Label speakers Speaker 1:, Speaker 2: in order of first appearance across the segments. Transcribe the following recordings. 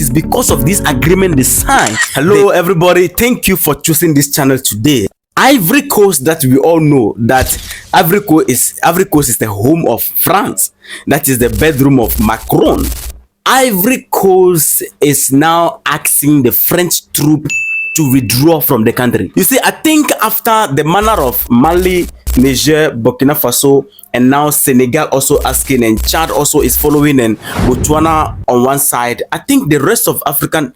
Speaker 1: is because of this agreement they signed. Hello everybody, thank you for choosing this channel today. Ivory Coast, that we all know that Ivory Coast is the home of France. That is the bedroom of Macron. Ivory Coast is now asking the French troop to withdraw from the country. You see, I think after the manner of Mali, Niger, Burkina Faso, and now Senegal also asking, and Chad also is following, and Botswana on one side, I think the rest of African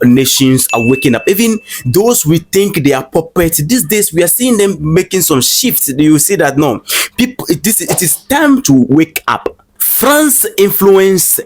Speaker 1: nations are waking up. Even those we think they are puppets, these days we are seeing them making some shifts. You see that? No, people, it is time to wake up. France influence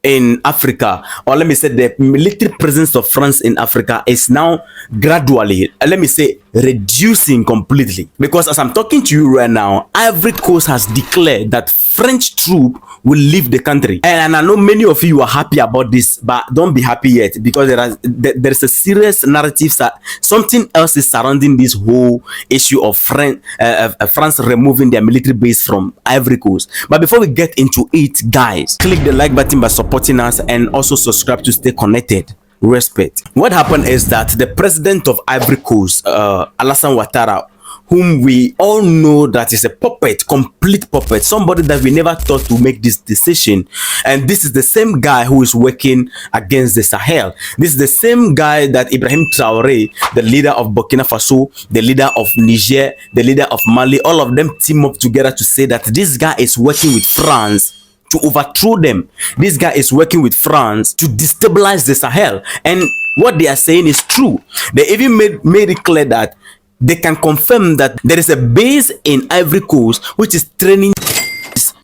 Speaker 1: in Africa, or let me say the military presence of France in Africa is now gradually, let me say, reducing completely. Because as I'm talking to you right now, Ivory Coast has declared that French troops will leave the country. And I know many of you are happy about this, but don't be happy yet, because there's a serious narrative, something else is surrounding this whole issue of France removing their military base from Ivory Coast. But before we get into it, guys, click the like button by supporting us, and also subscribe to stay connected. Respect. What happened is that the president of Ivory Coast, Alassane Ouattara, whom we all know that is a puppet, complete puppet, somebody that we never thought to make this decision. And this is the same guy who is working against the Sahel. This is the same guy that Ibrahim Traoré, the leader of Burkina Faso, the leader of Niger, the leader of Mali, all of them team up together to say that this guy is working with France to overthrow them. This guy is working with France to destabilize the Sahel. And what they are saying is true. They even made it clear that they can confirm that there is a base in Ivory Coast which is training,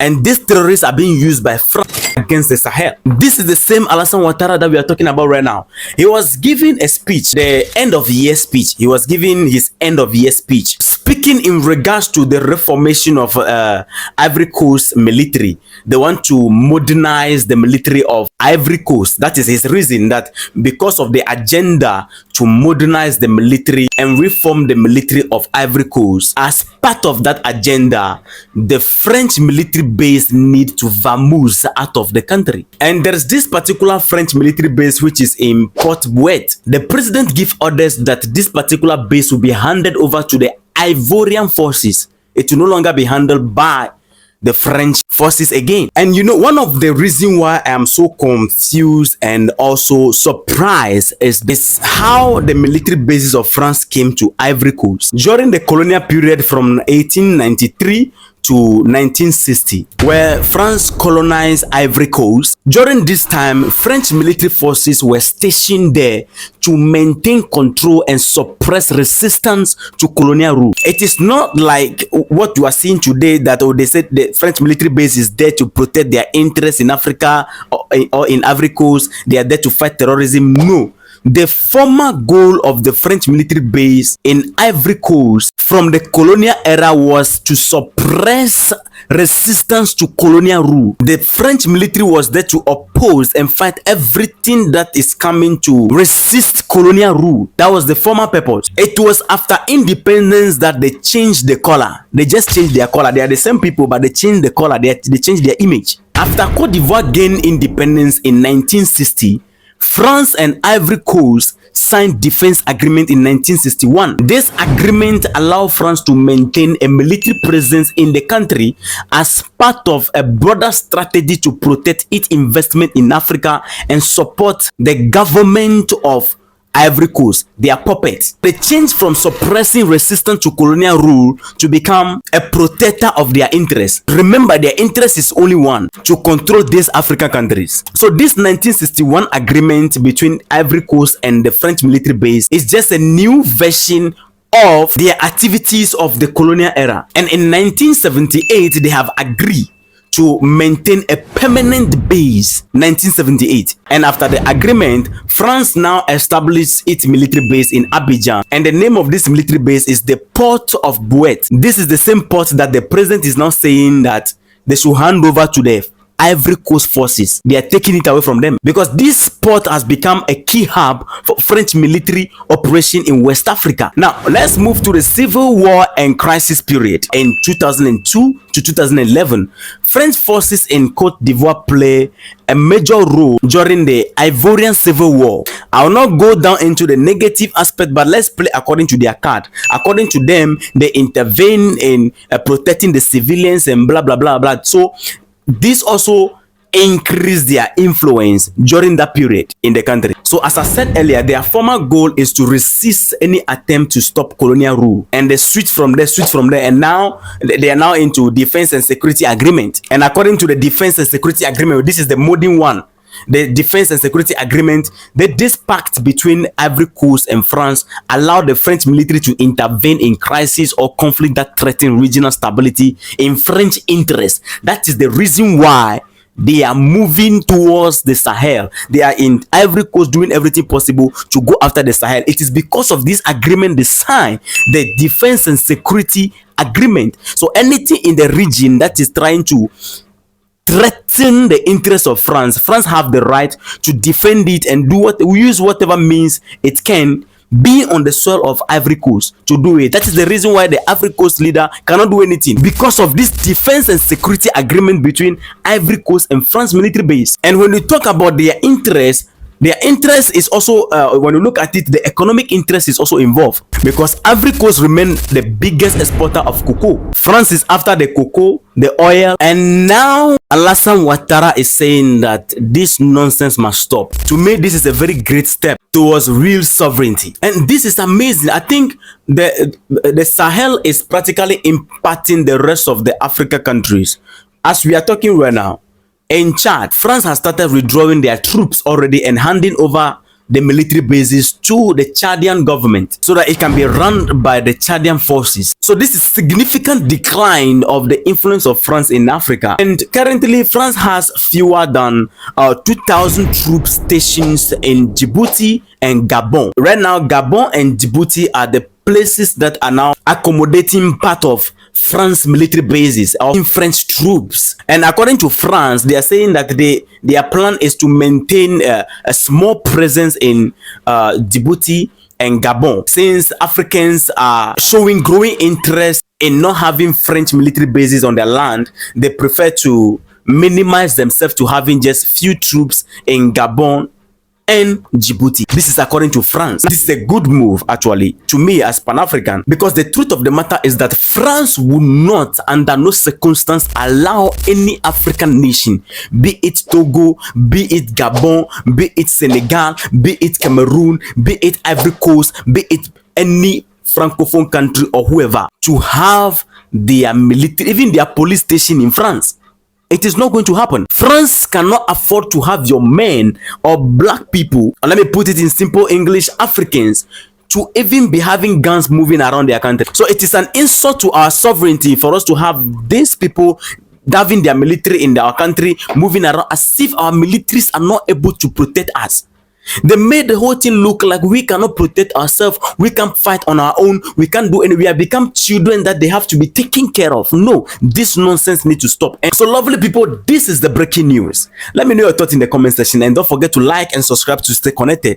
Speaker 1: and these terrorists are being used by France against the Sahel. This is the same Alassane Ouattara that we are talking about right now. He was giving a speech, the end of year speech. He was giving his end of year speech, speaking in regards to the reformation of Ivory Coast military. They want to modernize the military of Ivory Coast. That is his reason, that because of the agenda to modernize the military and reform the military of Ivory Coast. As part of that agenda, the French military base need to vamoose out of the country. And there is this particular French military base which is in Port Bouët. The president gave orders that this particular base will be handed over to the Ivorian forces. It will no longer be handled by the French forces again. And you know, one of the reasons why I am so confused and also surprised is this: how the military bases of France came to Ivory Coast during the colonial period from 1893 to 1960, where France colonized Ivory Coast. During this time, French military forces were stationed there to maintain control and suppress resistance to colonial rule. It is not like what you are seeing today, that they said the French military base is there to protect their interests in Africa or in Ivory Coast. They are there to fight terrorism. No. The former goal of the French military base in Ivory Coast from the colonial era was to suppress resistance to colonial rule. The French military was there to oppose and fight everything that is coming to resist colonial rule. That was the former purpose. It was after independence that they changed the color. They just changed their color. They are the same people, but they changed the color. They changed their image. After Cote d'Ivoire gained independence in 1960, France and Ivory Coast signed defense agreement in 1961. This agreement allowed France to maintain a military presence in the country as part of a broader strategy to protect its investment in Africa and support the government of Ivory Coast, their puppets. They changed from suppressing resistance to colonial rule to become a protector of their interests. Remember, their interest is only one: to control these African countries. So this 1961 agreement between Ivory Coast and the French military base is just a new version of their activities of the colonial era. And in 1978, they have agreed to maintain a permanent base. 1978. And after the agreement, France now established its military base in Abidjan, and the name of this military base is the Port Bouët. This is the same port that the president is now saying that they should hand over to the Ivory Coast forces. They are taking it away from them because this port has become a key hub for French military operation in West Africa. Now, let's move to the civil war and crisis period. In 2002 to 2011, French forces in Cote d'Ivoire play a major role during the Ivorian Civil War. I will not go down into the negative aspect, but let's play according to their card. According to them, they intervene in protecting the civilians and blah blah blah blah. So this also increased their influence during that period in the country. So as I said earlier, their former goal is to resist any attempt to stop colonial rule, and they switch from there, and now they are now into defense and security agreement. And according to the defense and security agreement, this is the modern one. The defense and security agreement, this pact between Ivory Coast and France allowed the French military to intervene in crisis or conflict that threaten regional stability in French interest. That is the reason why they are moving towards the Sahel. They are in Ivory Coast doing everything possible to go after the Sahel. It is because of this agreement they signed, the defense and security agreement. So anything in the region that is trying to threaten the interests of France have the right to defend it and use whatever means it can, be on the soil of Ivory Coast to do it. That is the reason why the Ivory Coast leader cannot do anything, because of this defense and security agreement between Ivory Coast and France military base. And when we talk about their interest is also, when you look at it, the economic interest is also involved, because Ivory Coast remains the biggest exporter of cocoa. France is after the cocoa, the oil, and now Alassane Ouattara is saying that this nonsense must stop. To me, this is a very great step towards real sovereignty, and this is amazing. I think the Sahel is practically impacting the rest of the Africa countries. As we are talking right now, in Chad, France has started withdrawing their troops already and handing over the military bases to the Chadian government so that it can be run by the Chadian forces. So this is significant decline of the influence of France in Africa. And currently, France has fewer than 2,000 troops stations in Djibouti and Gabon. Right now, Gabon and Djibouti are the places that are now accommodating part of France military bases or in French troops. And according to France, they are saying that their plan is to maintain a small presence in Djibouti and Gabon, since Africans are showing growing interest in not having French military bases on their land. They prefer to minimize themselves to having just few troops in Gabon and Djibouti. This is according to France. This is a good move, actually, to me as Pan-African, because the truth of the matter is that France would not, under no circumstance, allow any African nation, be it Togo, be it Gabon, be it Senegal, be it Cameroon, be it Ivory Coast, be it any francophone country or whoever, to have their military, even their police station in France. It is not going to happen. France cannot afford to have your men or black people, and let me put it in simple English, Africans, to even be having guns moving around their country. So it is an insult to our sovereignty for us to have these people having their military in our country moving around as if our militaries are not able to protect us. They made the whole thing look like we cannot protect ourselves, we can't fight on our own, we can't do anything. We have become children that they have to be taken care of. No, this nonsense needs to stop. And so, lovely people, this is the breaking news. Let me know your thoughts in the comment section, and don't forget to like and subscribe to stay connected.